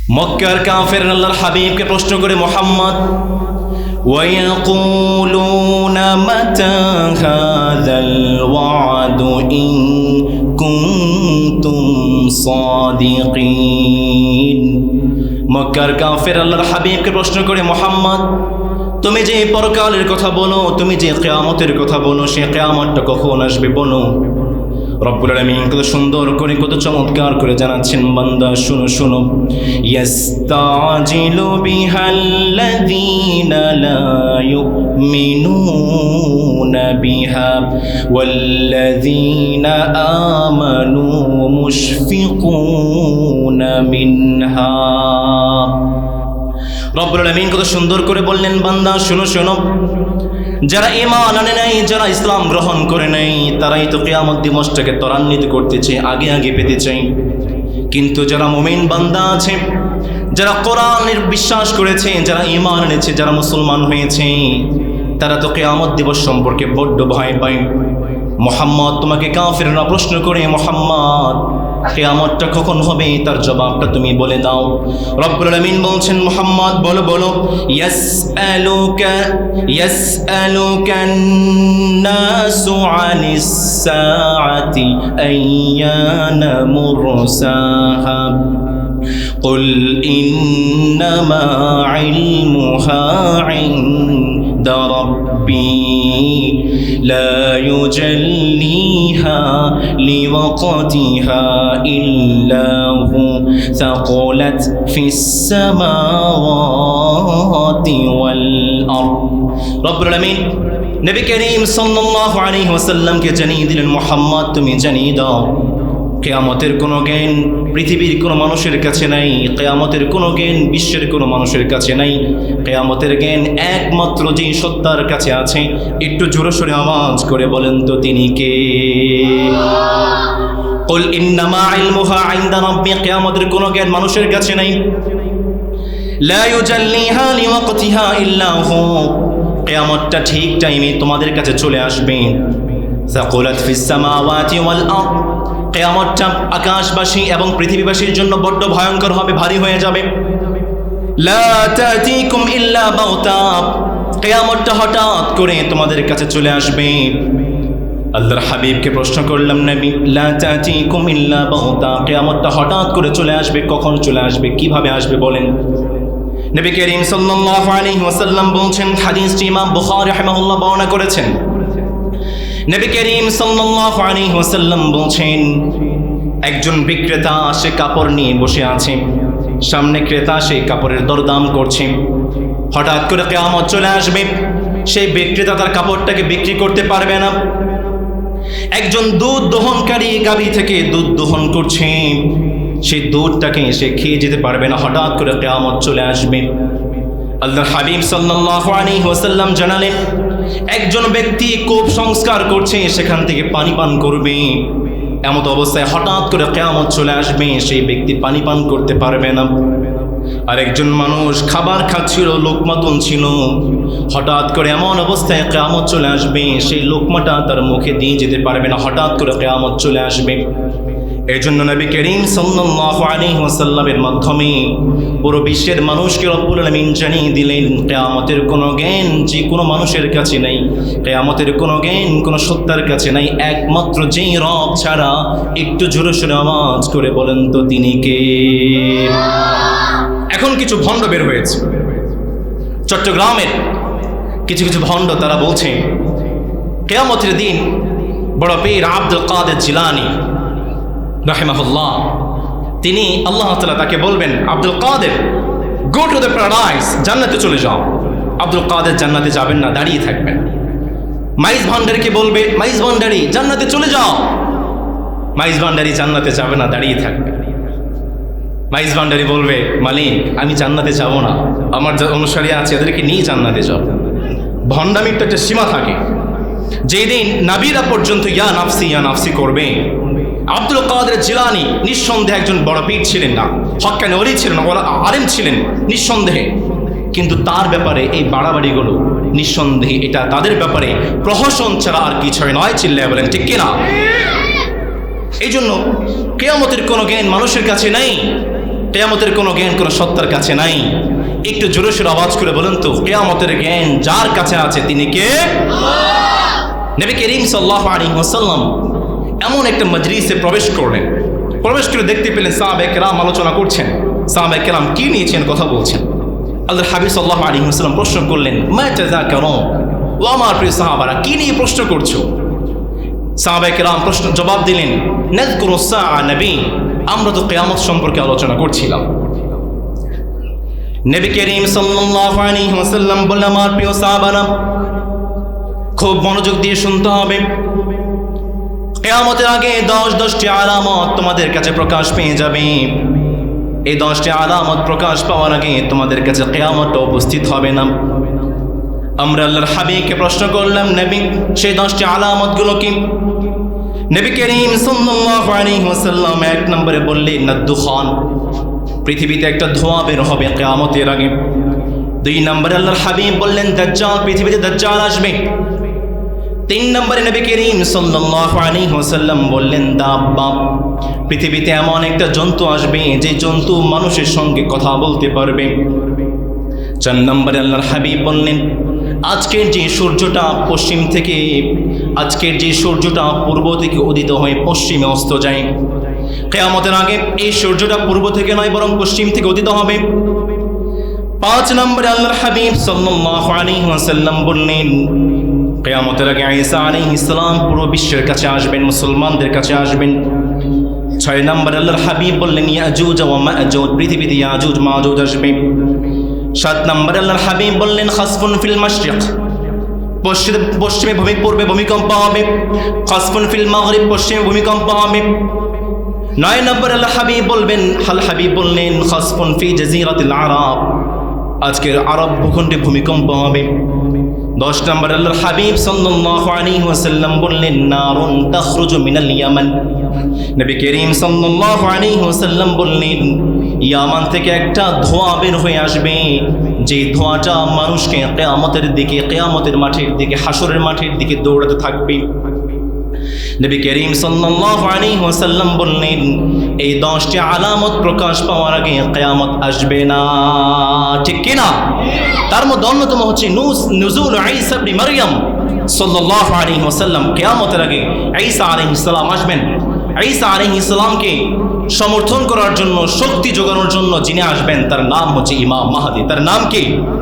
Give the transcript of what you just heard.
মক্কার কাফেররা আল্লাহর হাবিবকে প্রশ্ন করে, মুহাম্মদ, ওয়ায়াকুলুনা মাতা হাযাল ওয়াদু ইন কুনতুম সাদিকিন। মক্কার কাফের আল্লাহর হাবিবকে প্রশ্ন করে, মুহাম্মদ, তুমি যে পরকালের কথা বলো, তুমি যে কিয়ামতের কথা বলো, সে কিয়ামতটা কখন আসবে বলো। রব্বুল আলামিন কত সুন্দর করে, কত চমৎকার করে জানাচ্ছেন, বান্দা শুনো শুনো। ইয়াস্তাজিলু বিহাল্লাযীনা লা ইউমিনুনা বিহা ওয়াল্লাযীনা আমানু মুশফিকুনা মিনহা। রব্বুল আলামিন কত সুন্দর করে বললেন, বান্দা শুনো শুনো, যারা ঈমান আনে নাই, যারা ইসলাম গ্রহণ করে নাই, তারাই তো কিয়ামত দিবসটাকে ত্বরান্বিত করতে চায়, আগে আগে পেতে চায়। কিন্তু যারা মুমিন বান্দা আছে, যারা কোরআনের বিশ্বাস করেছে, যারা ঈমান এনেছে, যারা মুসলমান হয়েছে, তারা তো কিয়ামত দিবস সম্পর্কে বড্ড ভয় পায়। মুহাম্মদ, তোমাকে কাফেররা প্রশ্ন করে, মুহাম্মদ, কিয়ামতটা কখন হবে, তার জবাবটা তুমি বলে দাও। রব্বুল আলামিন বলছেন, মুহাম্মদ বলো বলো। ইয়াসআলুকান নাসু আনিস সাআতি আইয়ানা মুরসাহা কুল ইন্নামা ইলমুহা ইনদা রাব্বি লা ইউজাল্লিহা লিওয়াকতিহা ইল্লা হু সাকুলাত ফিস সামাওয়াতি ওয়াল আরদ। রব্বুল আলামিন নবী করিম সাল্লাল্লাহু আলাইহি ওয়াসাল্লামকে জানিয়ে দিলেন, মুহাম্মদ, তুমি জানিয়ে দাও, কিয়ামতের কোনো জ্ঞান পৃথিবীর কোনো মানুষের কাছে নাই, কিয়ামতের কোনো জ্ঞান বিশ্বের কোনো মানুষের কাছে নাই। কিয়ামতের জ্ঞান একমাত্র যেই সত্তার কাছে আছে। একটু জোরে সোরে আওয়াজ করে বলেন তো, তিনি কে? কুল ইন্নামা ইলমুহা ইনদা রাব্বি, কিয়ামতের কোনো জ্ঞান মানুষের কাছে নাই। লা ইউজাল্লিহা লিওয়াকতিহা ইল্লা হু, কিয়ামতটা ঠিক টাইমে তোমাদের কাছে চলে আসবে। সাকুলাত ফিস সামাওয়াতি ওয়াল আরদ, কিয়ামতটা আকাশবাসী এবং পৃথিবীবাসীর জন্য বড্ড ভয়ঙ্কর হবে, ভারী হয়ে যাবে। লা তাতিকুম ইল্লা বাগতা, কিয়ামতটা হঠাৎ করে তোমাদের কাছে চলে আসবে। আল্লাহর হাবিবকে প্রশ্ন করলাম, নবী, লা তাতিকুম ইল্লা বাগতা, কিয়ামতটা হঠাৎ করে চলে আসবে, কখন চলে আসবে, কিভাবে আসবে বলেন। নবী করিম সাল্লাল্লাহু আলাইহি ওয়াসাল্লাম বলছেন, হাদিসটি ইমাম বুখারী রাহিমাহুল্লাহ বর্ণনা করেছেন। নবী করিম সাল্লাল্লাহু আলাইহি ওয়াসাল্লাম বলছেন, একজন বিক্রেতা সে কাপড় নিয়ে বসে আছে, সামনে ক্রেতা সেই কাপড়ের দরদাম করছে। হঠাৎ করে কিয়ামত চলে আসবে, সেই বিক্রেতা তার কাপড়টাকে বিক্রি করতে পারবে না। একজন দুধ দহনকারী গাভী থেকে দুধ দহন করছে, সেই দুধটাকে সে খেয়ে যেতে পারবে না। হঠাৎ করে কিয়ামত চলে আসবে। আল্লাহর হাবিব সাল্লাল্লাহু আলাইহি ওয়াসাল্লাম জানালেন, একজন ব্যক্তি কূপ সংস্কার করছে, সেখান থেকে পানি পান করবে। এমত অবস্থায় হঠাৎ করে কিয়ামত চলে আসবে, সেই ব্যক্তি পানি পান করতে পারবে না। আর একজন মানুষ খাবার খাচ্ছিল, লোকমা তুলছিল, হঠাৎ করে এমন অবস্থায় কিয়ামত চলে আসবে, সেই লোকমাটা তার মুখে দিয়ে যেতে পারবে না। হঠাৎ করে কিয়ামত চলে আসবে। এই জন্য নবী করিম সাল্লাল্লাহু আলাইহি ওয়াসাল্লামের মাধ্যমে পুরো বিশ্বের মানুষকে রব্বুল আলামিন জানিয়ে দিলেন, কিয়ামতের কোনো জ্ঞান যে কোনো মানুষের কাছে নাই, কিয়ামতের কোনো জ্ঞান কোনো সত্তার কাছে নাই, একমাত্র যেই রব ছাড়া। একটু জোরে সোরে আওয়াজ করে বলেন তো, তিনি কে? এখন কিছু ভণ্ড বের হয়েছে চট্টগ্রামের, কিছু কিছু ভণ্ড, তারা বলছে কিয়ামতের দিন বড় পীর আব্দুল কাদের জিলানী রাহিমাহুল্লাহ, তিনি, আল্লাহ তাআলা তাকে বলবেন, আব্দুল কাদের, গো টু দ্য প্যারাডাইস, জান্নাতে চলে যাও। আব্দুল কাদের জান্নাতে যাবেন না, দাঁড়িয়ে থাকবেন। মাইজ ভান্ডারীকে বলবে, মাইজ ভান্ডারী, জান্নাতে চলে যাও। মাইজ ভান্ডারী জান্নাতে যাবে না, দাঁড়িয়ে থাকবে। মাইজ ভান্ডারী বলবে, মালিক, আমি জান্নাতে যাব না, আমার যা অনুসারী আছে এদেরকে নিয়ে জান্নাতে যাব। ভণ্ডামির তো একটা সীমা থাকে। যেই দিন নাবিরা পর্যন্ত ইয়া নাফসি করবে। আব্দুল কাদের জিলানী নিঃসন্দেহে একজন বড় পীর ছিলেন না, হক্কানি ওলি ছিলেন, আলেম ছিলেন নিঃসন্দেহে, কিন্তু তার ব্যাপারে এই বাড়াবাড়িগুলো নিঃসন্দেহে এটা তাদের ব্যাপারে প্রহসন ছাড়া আর কিছুই নয়। চিল্লায় বলেন ঠিক কিনা? এই জন্য কিয়ামতের কোনো জ্ঞান মানুষের কাছে নেই। কিয়ামতের কোনো জ্ঞান কোনো সত্তার কাছে নাই। একটু জোরে সোরে আওয়াজ করে বলুন তো, কিয়ামতের জ্ঞান যার কাছে আছে তিনি কে? নবী করিম সাল্লাল্লাহু আলাইহি ওয়াসাল্লাম এমন একটা মজলিসে প্রবেশ করলেন। প্রবেশ করে দেখতে পেলেন সাহাবায়ে কেরাম আলোচনা করছেন। সাহাবায়ে কেরাম কি নিয়েছেন কথা বলছেন। আল্লাহর হাবিব সাল্লাল্লাহু আলাইহি ওয়াসাল্লাম প্রশ্ন করলেন, মা তাযাকারুন, ও আমার প্রিয় সাহাবারা কি নিয়ে প্রশ্ন করছো? সাহাবায়ে কেরাম জবাব দিলেন, নাযকুরু সাআ নবী, আমরা তো কিয়ামত সম্পর্কে আলোচনা করছিলাম। নবী করিম সাল্লাল্লাহু আলাইহি ওয়াসাল্লাম বললেন, আমার প্রিয় সাহাবারা খুব মনোযোগ দিয়ে শুনতে হবে। কিয়ামতের আগে 10টি আলামত তোমাদের কাছে প্রকাশ পেয়ে যাবে। এই 10টি আলামত প্রকাশ পাওয়ার আগে তোমাদের কাছে কিয়ামতটা উপস্থিত হবে না। আমরা আল্লাহর হাবিবকে প্রশ্ন করলাম, নবী সেই 10টি আলামতগুলো কি? নবী করিম সাল্লাল্লাহু আলাইহি ওয়াসাল্লাম 1 নম্বরে বললেন, দুখান, পৃথিবীতে একটা ধোঁয়া বের হবে কিয়ামতের আগে। 2 নম্বরে আল্লাহর হাবিব বললেন, দাজ্জাল, পৃথিবীতে দাজ্জাল আসবে। 3 নম্বরে নবী করিম সাল্লাল্লাহু আলাইহি ওয়াসাল্লাম বললেন, দাব্বা, পৃথিবীতে এমন একটা জন্তু আসবে যে জন্তু মানুষের সঙ্গে কথা বলতে পারবে। 4 নম্বরে আল্লাহর হাবিব বললেন, আজকের যে সূর্যটা পশ্চিম থেকে, আজকের যে সূর্যটা পূর্ব থেকে উদিত হয়ে পশ্চিমে অস্ত যায়, কিয়ামতের আগে এই সূর্যটা পূর্ব থেকে নয় বরং পশ্চিম থেকে উদিত হবে। 5 নম্বরে আল্লাহর হাবিব সাল্লাল্লাহু আলাইহি ওয়াসাল্লাম বললেন, কিয়ামতের আগে ঈসা আলাইহিস সালাম পুরো বিশ্বের কাছে আসবেন, মুসলমানদের কাছে আসবেন। 6 নম্বরে আল্লাহর হাবিব বললেন, ইয়াজুজ ওয়া মাজুজ, পৃথিবীতে ইয়াজুজ মাজুজ আসবে। 7 নম্বরে আল্লাহর হাবিব বললেন, খাসফুন ফিল মাশরিক, পশ্চিমে পূর্বে ভূমিকম্প হবে। খাসফুন ফিল মাগরিব, পশ্চিমে ভূমিকম্প হবে। 9 নম্বরে আল্লাহর হাবিব বললেন, খাসফুন ফি জাজিরাতিল আরব, আজকের আরব ভূখণ্ডে ভূমিকম্প হবে। 10 নম্বরে আল্লাহর হাবিব সাল্লাল্লাহু আলাইহি ওয়াসাল্লাম বললেন, নারুন তাখরুজু মিনাল ইয়ামান, নবী করিম সাল্লাল্লাহু আলাইহি ওয়াসাল্লাম বললেন, ইয়ামান থেকে একটা ধোঁয়া বের হয়ে আসবে, যে ধোঁয়াটা মানুষকে কিয়ামতের মাঠের দিকে, হাসরের মাঠের দিকে দৌড়াতে থাকবে। নবী করিম সাল্লাল্লাহু আলাইহি ওয়াসাল্লাম বললেন, এই 10টি আলামত প্রকাশ পাওয়ার আগে কিয়ামত আসবে না, ঠিক কি না? তার মধ্যে অন্যতম হচ্ছে নুজুল ঈসা ইবনে মারইয়াম সাল্লাল্লাহু আলাইহি ওয়াসাল্লাম। কিয়ামতের আগে ঈসা আলাইহিস সালাম আসবেন। ঈসা আলাইহিস সালামকে সমর্থন করার জন্য, শক্তি যোগানোর জন্য যিনি আসবেন তার নাম হচ্ছে ইমাম মাহদী। তার নাম কি?